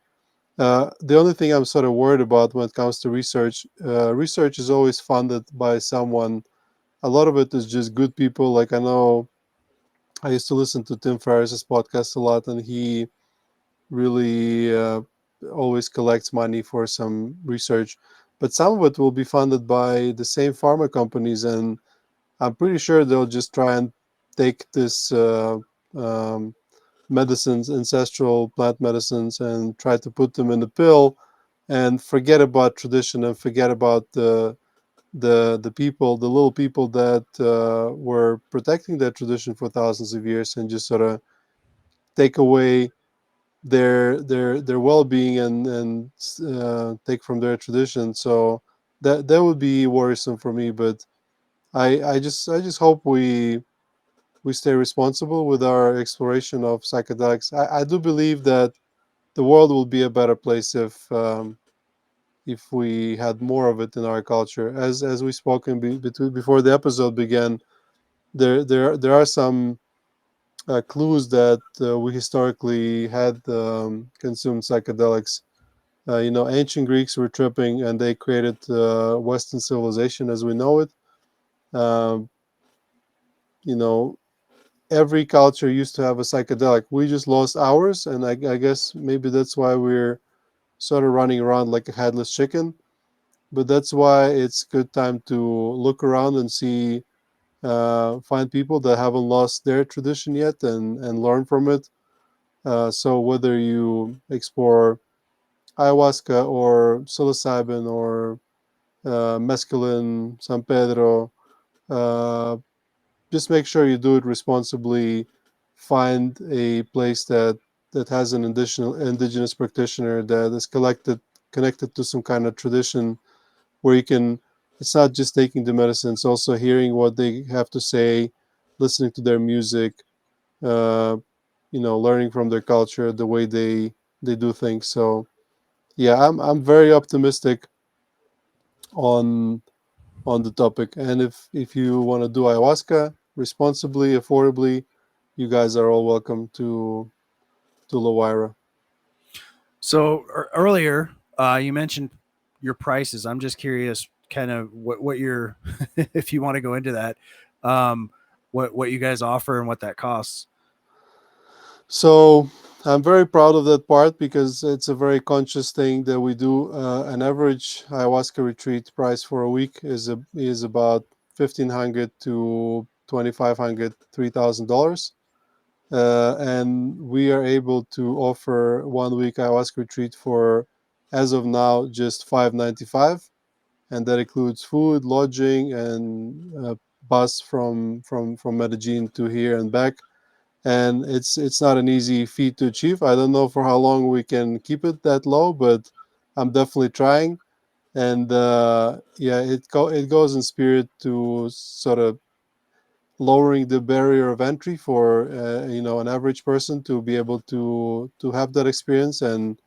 The only thing I'm sort of worried about when it comes to research, research is always funded by someone. A lot of it is just good people. Like I know I used to listen to Tim Ferriss's podcast a lot, and he really always collects money for some research. But some of it will be funded by the same pharma companies, and I'm pretty sure they'll just try and take this um, medicines, ancestral plant medicines, and try to put them in the pill, and forget about tradition and forget about the people, the little people that were protecting that tradition for thousands of years, and just sort of take away their well-being and take from their tradition. So that would be worrisome for me. But I just hope we stay responsible with our exploration of psychedelics. I do believe that the world will be a better place if we had more of it in our culture. As we spoken before the episode began, there are some clues that we historically had consumed psychedelics. Ancient Greeks were tripping, and they created Western civilization as we know it. Um, you know, every culture used to have a psychedelic. We just lost ours, and I guess maybe that's why we're sort of running around like a headless chicken. But that's why it's good time to look around and see, find people that haven't lost their tradition yet, and learn from it. So whether you explore ayahuasca or psilocybin or mescaline, San Pedro, uh, just make sure you do it responsibly. Find a place that has an additional indigenous practitioner that is connected to some kind of tradition, where you can. It's not just taking the medicine; it's also hearing what they have to say, listening to their music, uh, learning from their culture, the way they do things. So yeah, I'm very optimistic on on the topic. And if you want to do ayahuasca responsibly, affordably, you guys are all welcome to LaWayra. So earlier, you mentioned your prices. I'm just curious, kind of what your, if you want to go into that, what you guys offer and what that costs. So I'm very proud of that part because it's a very conscious thing that we do. An average ayahuasca retreat price for a week is about 1,500 to 2,500, $3,000. And we are able to offer 1 week ayahuasca retreat for, as of now, just $595, and that includes food, lodging, and bus from Medellin to here and back. And it's not an easy feat to achieve. I don't know for how long we can keep it that low, but I'm definitely trying. And yeah, it goes in spirit to sort of lowering the barrier of entry for an average person to be able to have that experience, and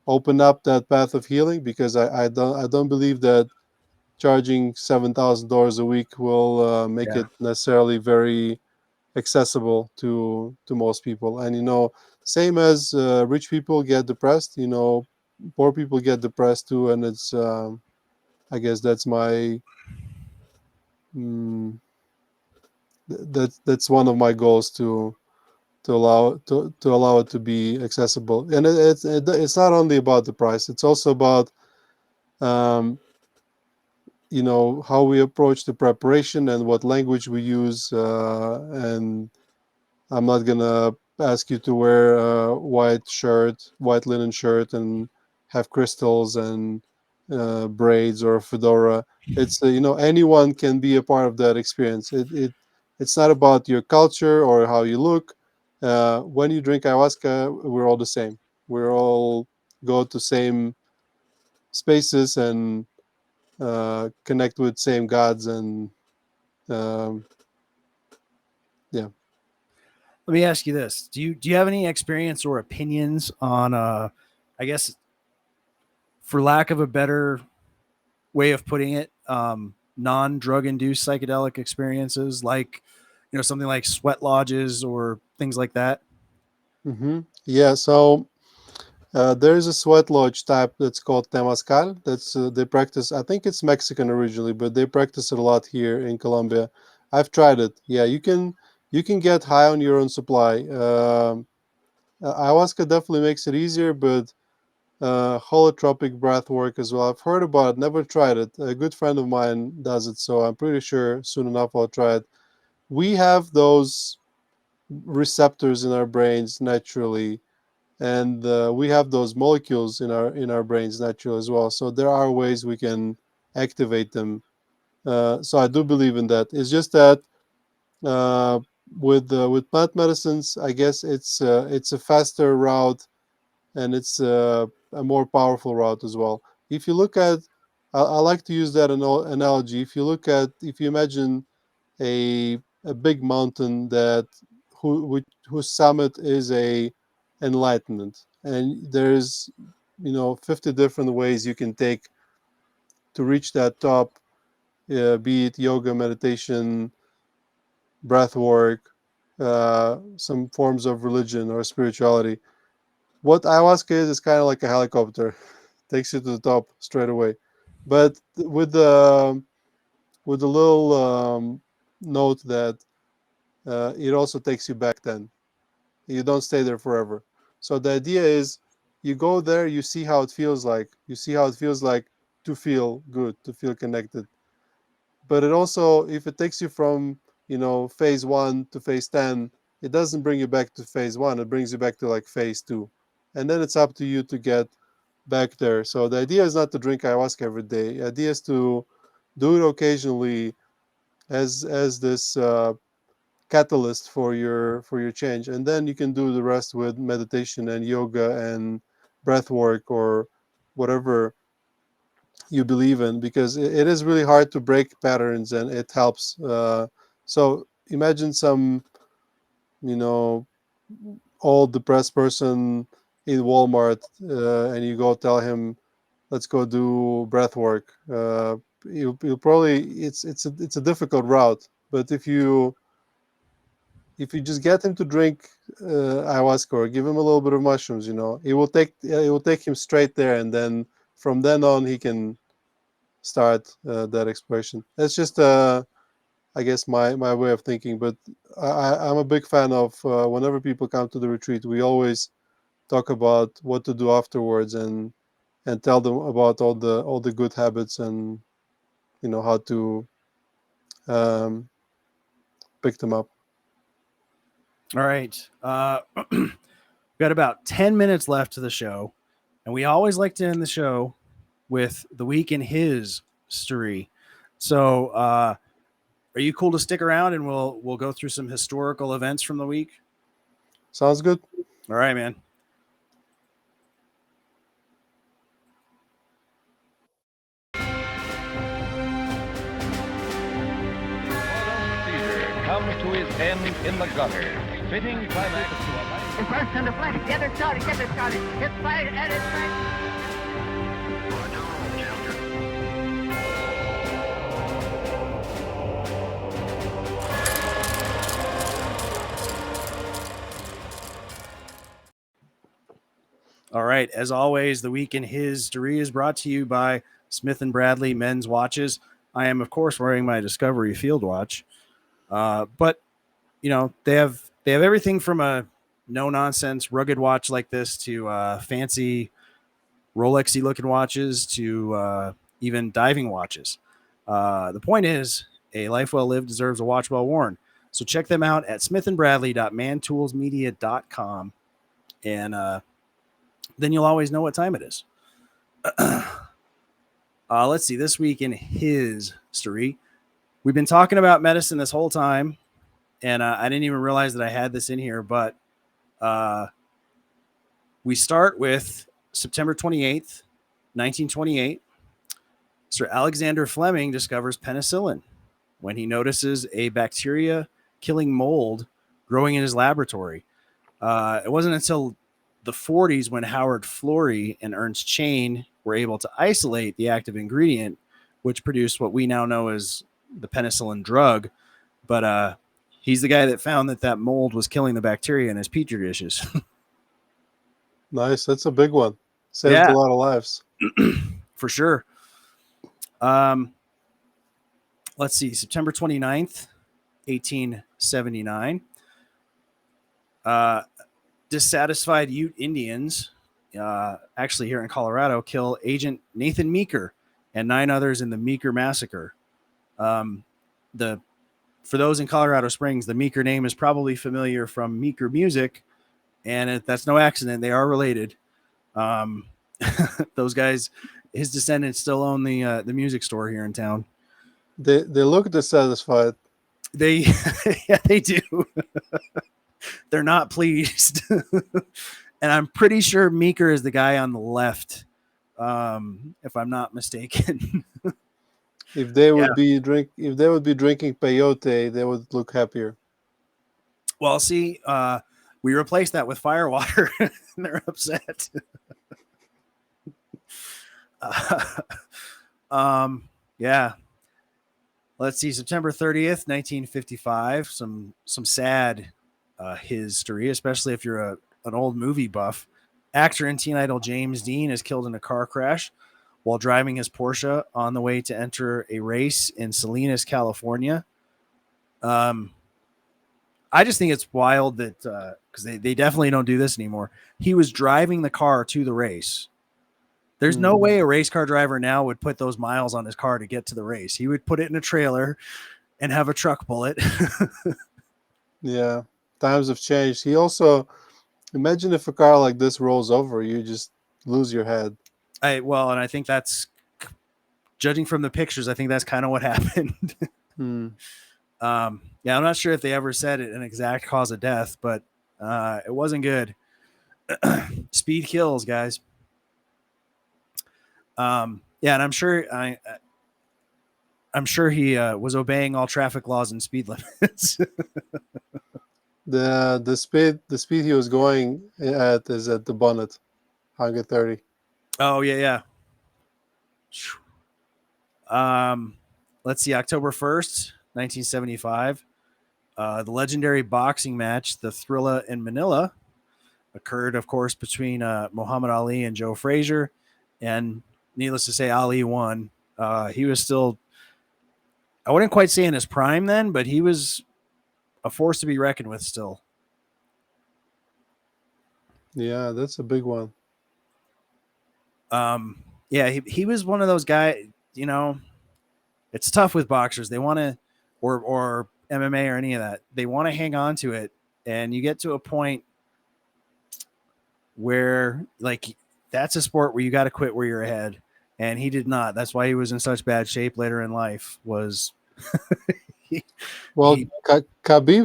open up that path of healing, because I don't believe that charging $7,000 a week will make Yeah. it necessarily very accessible to most people. And same as rich people get depressed, poor people get depressed too. And it's I guess that's my mm, that's one of my goals, to allow it to be accessible. And it's not only about the price, it's also about um, how we approach the preparation and what language we use. And I'm not gonna ask you to wear a white linen shirt, and have crystals and braids or a fedora. It's anyone can be a part of that experience. It's not about your culture or how you look. When you drink ayahuasca, we're all the same. We're all go to same spaces and connect with same gods, and um, yeah. Let me ask you this: do you have any experience or opinions on I guess, for lack of a better way of putting it, non-drug induced psychedelic experiences, like something like sweat lodges or things like that? Yeah. So there's a sweat lodge type that's called Temazcal. That's they practice. I think it's Mexican originally, but they practice it a lot here in Colombia. I've tried it. Yeah, you can get high on your own supply. Ayahuasca definitely makes it easier, but holotropic breath work as well. I've heard about it, never tried it. A good friend of mine does it, so I'm pretty sure soon enough I'll try it. We have those receptors in our brains naturally, and we have those molecules in our brains naturally as well. So there are ways we can activate them. So I do believe in that. It's just that uh, with plant medicines, I guess it's a faster route, and it's a more powerful route as well. If you look at, I like to use that analogy. If you imagine a big mountain whose summit is a enlightenment, and there's 50 different ways you can take to reach that top, be it yoga, meditation, breath work, some forms of religion or spirituality. What ayahuasca is kind of like a helicopter, takes you to the top straight away, but with the little note that it also takes you back then. You don't stay there forever. So the idea is, you go there, you see how it feels like. You see how it feels like to feel good, to feel connected. But it also, if it takes you from, phase 1 to phase 10, it doesn't bring you back to phase 1. It brings you back to like phase 2. And then it's up to you to get back there. So the idea is not to drink ayahuasca every day. The idea is to do it occasionally as this catalyst for your change, and then you can do the rest with meditation and yoga and breath work or whatever you believe in, because it is really hard to break patterns, and it helps. So imagine some you know old depressed person in Walmart, and you go tell him, let's go do breath work. You'll probably, it's a difficult route, but if you just get him to drink ayahuasca, or give him a little bit of mushrooms, it will take him straight there, and then from then on he can start that exploration. That's just I guess my way of thinking. But I'm a big fan of, whenever people come to the retreat, we always talk about what to do afterwards, and tell them about all the good habits, and how to um, pick them up. All right. We've got about 10 minutes left to the show, and we always like to end the show with the week in his story. So, are you cool to stick around, and we'll go through some historical events from the week? Sounds good. All right, man. Caesar comes to his end in the gutter. fitting climax to a life. The first on the flank. Get it started. Get it started. Hit fire and it's right. All right. As always, the week in His Story is brought to you by Smith & Bradley Men's Watches. I am, of course, wearing my Discovery Field Watch. But, you know, they have everything from a no-nonsense rugged watch like this to fancy Rolexy looking watches to even diving watches. The point is, a life well lived deserves a watch well worn. So check them out at smithandbradley.mantoolsmedia.com, and then you'll always know what time it is. Let's see. This week in His Story, we've been talking about medicine this whole time, and I didn't even realize that I had this in here, but we start with September 28th, 1928. Sir Alexander Fleming discovers penicillin when he notices a bacteria-killing mold growing in his laboratory. It wasn't until the 40s when Howard Florey and Ernst Chain were able to isolate the active ingredient, which produced what we now know as the penicillin drug. But he's the guy that found that mold was killing the bacteria in his petri dishes. Nice. That's a big one. Saved a lot of lives. For sure. Let's see. September 29th, 1879. Dissatisfied Ute Indians, actually here in Colorado, kill Agent Nathan Meeker and 9 others in the Meeker Massacre. For those in Colorado Springs, the Meeker name is probably familiar from Meeker music, and that's no accident. They are related. Those guys, his descendants, still own the music store here in town. They look dissatisfied. They do. They're not pleased. And I'm pretty sure Meeker is the guy on the left, if I'm not mistaken. If they would be drinking peyote, they would look happier. Well, see, we replaced that with firewater, and they're upset. Yeah. Let's see, September 30th, 1955. Some sad His Story, especially if you're an old movie buff. Actor and teen idol James Dean is killed in a car crash while driving his Porsche on the way to enter a race in Salinas, California. I just think it's wild that because they definitely don't do this anymore. He was driving the car to the race. There's no way a race car driver now would put those miles on his car to get to the race. He would put it in a trailer and have a truck pull it. Yeah, times have changed. He also, imagine if a car like this rolls over, you just lose your head. And I think that's, judging from the pictures, I think that's kind of what happened. I'm not sure if they ever said an exact cause of death, but it wasn't good. Speed kills, guys. And I'm sure he was obeying all traffic laws and speed limits. The speed he was going at is at the bonnet, 130. Oh yeah. Let's see, October 1st, 1975. The legendary boxing match, the Thrilla in Manila, occurred, of course, between Muhammad Ali and Joe Frazier, and needless to say, Ali won. He was still, I wouldn't quite say in his prime then, but he was a force to be reckoned with still. Yeah, that's a big one. He was one of those guys, it's tough with boxers. They want to, or MMA or any of that, they want to hang on to it. And you get to a point where, like, that's a sport where you got to quit where you're ahead. And he did not. That's why he was in such bad shape later in life. Khabib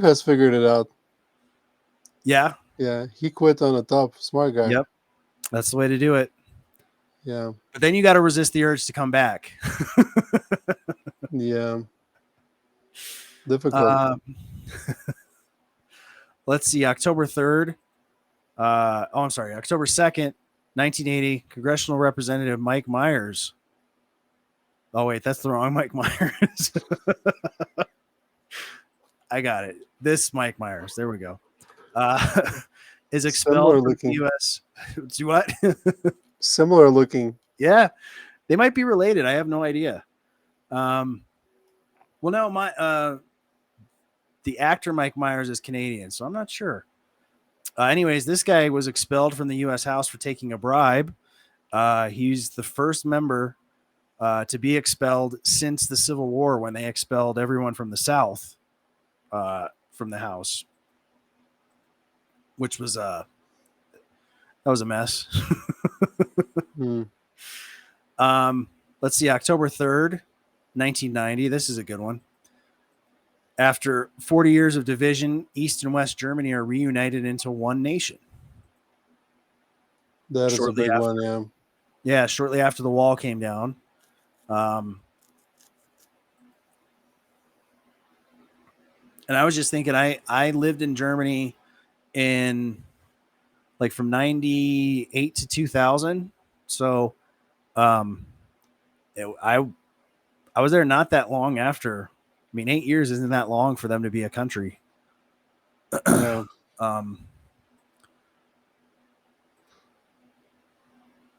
has figured it out. Yeah. Yeah, he quit on the top. Smart guy. Yep. That's the way to do it. Yeah. But then you got to resist the urge to come back. Yeah. Difficult. let's see, October 3rd. I'm sorry, October 2nd, 1980, Congressional Representative Mike Myers. Oh, wait, that's the wrong Mike Myers. I got it. This Mike Myers. There we go. Is expelled Similar from the looking. U.S. Do what? Similar looking. Yeah, they might be related. I have no idea. Well, no, the actor Mike Myers is Canadian, so I'm not sure. Anyways, this guy was expelled from the U.S. House for taking a bribe. He's the first member to be expelled since the Civil War, when they expelled everyone from the South from the House, which was that was a mess. Let's see, October 3rd, 1990. This is a good one. After 40 years of division, East and West Germany are reunited into one nation. That is a big one, yeah. Yeah, shortly after the wall came down. And I was just thinking, I lived in Germany in like from 98 to 2000. So I was there not that long after. I mean, 8 years isn't that long for them to be a country. Yeah.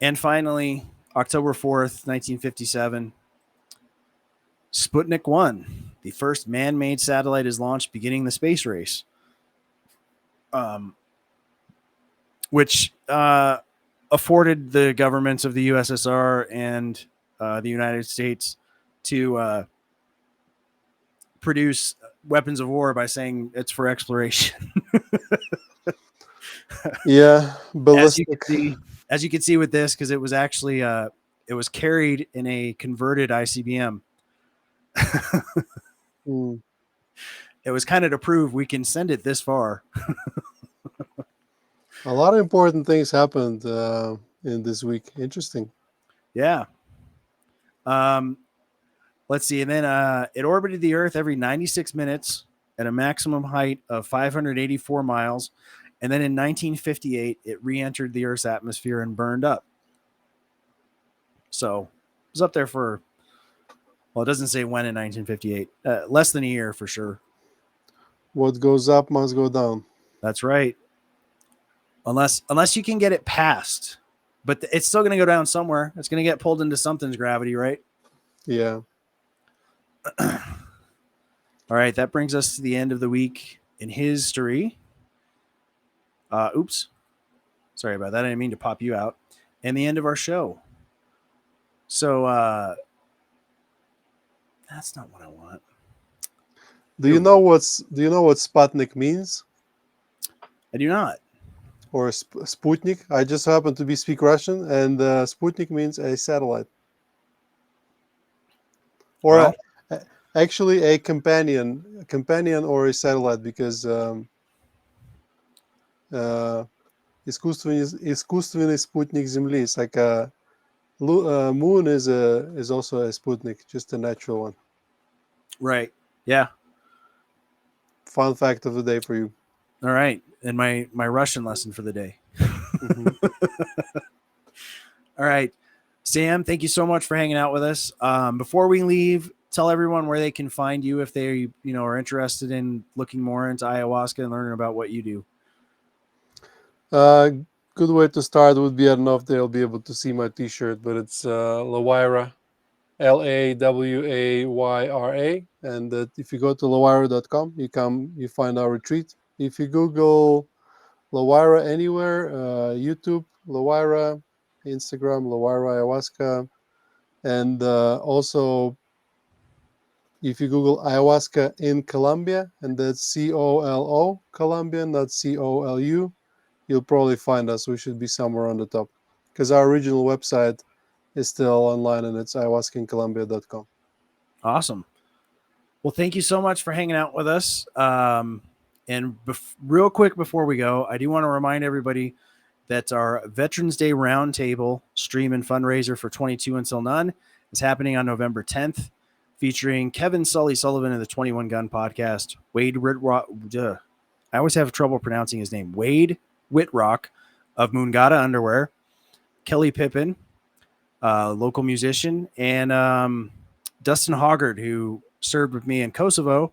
And finally, October 4th, 1957, Sputnik 1, the first man-made satellite, is launched, beginning the space race. Which afforded the governments of the USSR and the United States to produce weapons of war by saying it's for exploration. Yeah, ballistic. As you can see with this, because it was actually it was carried in a converted ICBM. It was kind of to prove we can send it this far. A lot of important things happened in this week. Interesting. Yeah. Let's see. And then it orbited the Earth every 96 minutes at a maximum height of 584 miles. And then in 1958, it re-entered the Earth's atmosphere and burned up. So it was up there for, well, it doesn't say when in 1958. Less than a year for sure. What goes up must go down. That's right. Unless you can get it past. But it's still going to go down somewhere. It's going to get pulled into something's gravity, right? Yeah. All right, that brings us to the end of the week in history. Oops. Sorry about that. I didn't mean to pop you out. And the end of our show. So that's not what I want. Do you know what Sputnik means? I do not. Or Sputnik? I just happen to speak Russian, and Sputnik means a satellite. Or actually a companion or a satellite, because искусственный спутник Земли. It's like a moon is also a Sputnik, just a natural one. Right. Yeah. Fun fact of the day for you. All right. And my Russian lesson for the day. Mm-hmm. All right. Sam, thank you so much for hanging out with us. Before we leave, tell everyone where they can find you if they, are interested in looking more into ayahuasca and learning about what you do. Good way to start would be, I don't know if they'll be able to see my t-shirt, but it's LaWayra, LAWAYRA. And if you go to LaWayra.com, you find our retreat. If you Google LaWayra anywhere, YouTube, LaWayra, Instagram, LaWayra Ayahuasca, and also if you Google ayahuasca in Colombia, and that's COLO, Colombia, not COLU, you'll probably find us. We should be somewhere on the top, because our original website is still online, and it's ayahuascaInColombia.com. Awesome. Well, thank you so much for hanging out with us. And real quick before we go, I do want to remind everybody that our Veterans Day Roundtable stream and fundraiser for 22 Until None is happening on November 10th, featuring Kevin Sully Sullivan of the 21 Gun Podcast, Wade I always have trouble pronouncing his name. Wade Whitrock of Moongata Underwear, Kelly Pippin, local musician, and Dustin Hoggard, who served with me in Kosovo,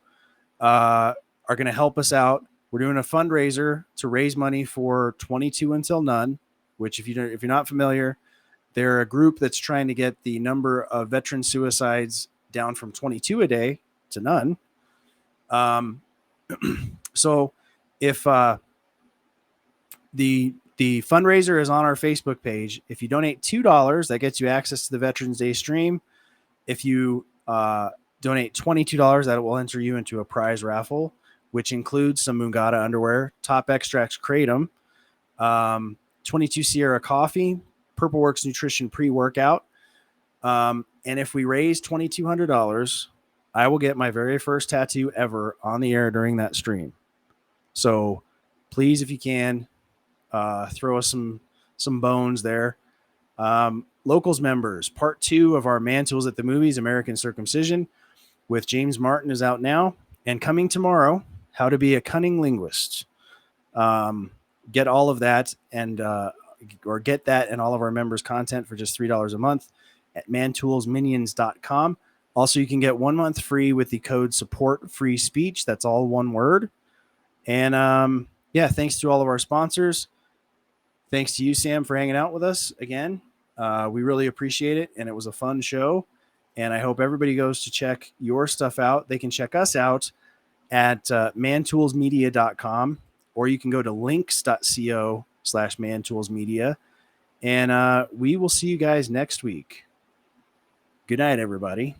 are going to help us out. We're doing a fundraiser to raise money for 22 Until None, which if you're not familiar, they're a group that's trying to get the number of veteran suicides down from 22 a day to none. So if the fundraiser is on our Facebook page, if you donate $2, that gets you access to the Veterans Day stream. If you donate $22, that will enter you into a prize raffle, which includes some Moongata underwear, Top Extracts Kratom, 22 Sierra coffee, Purple Works Nutrition pre-workout. And if we raise $2,200, I will get my very first tattoo ever on the air during that stream. So please, if you can, throw us some bones there. Locals members, part 2 of our Man Tools at the Movies, American Circumcision with James Martin is out now. And coming tomorrow, How to Be a Cunning Linguist. Get all of that or get that and all of our members' content for just $3 a month at mantoolsminions.com. Also, you can get 1 month free with the code support free speech. That's all one word. And thanks to all of our sponsors. Thanks to you, Sam, for hanging out with us again. We really appreciate it, and it was a fun show. And I hope everybody goes to check your stuff out. They can check us out at mantoolsmedia.com, or you can go to links.co/mantoolsmedia. And we will see you guys next week. Good night, everybody.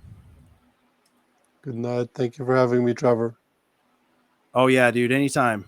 Good night. Thank you for having me, Trevor. Oh, yeah, dude. Anytime.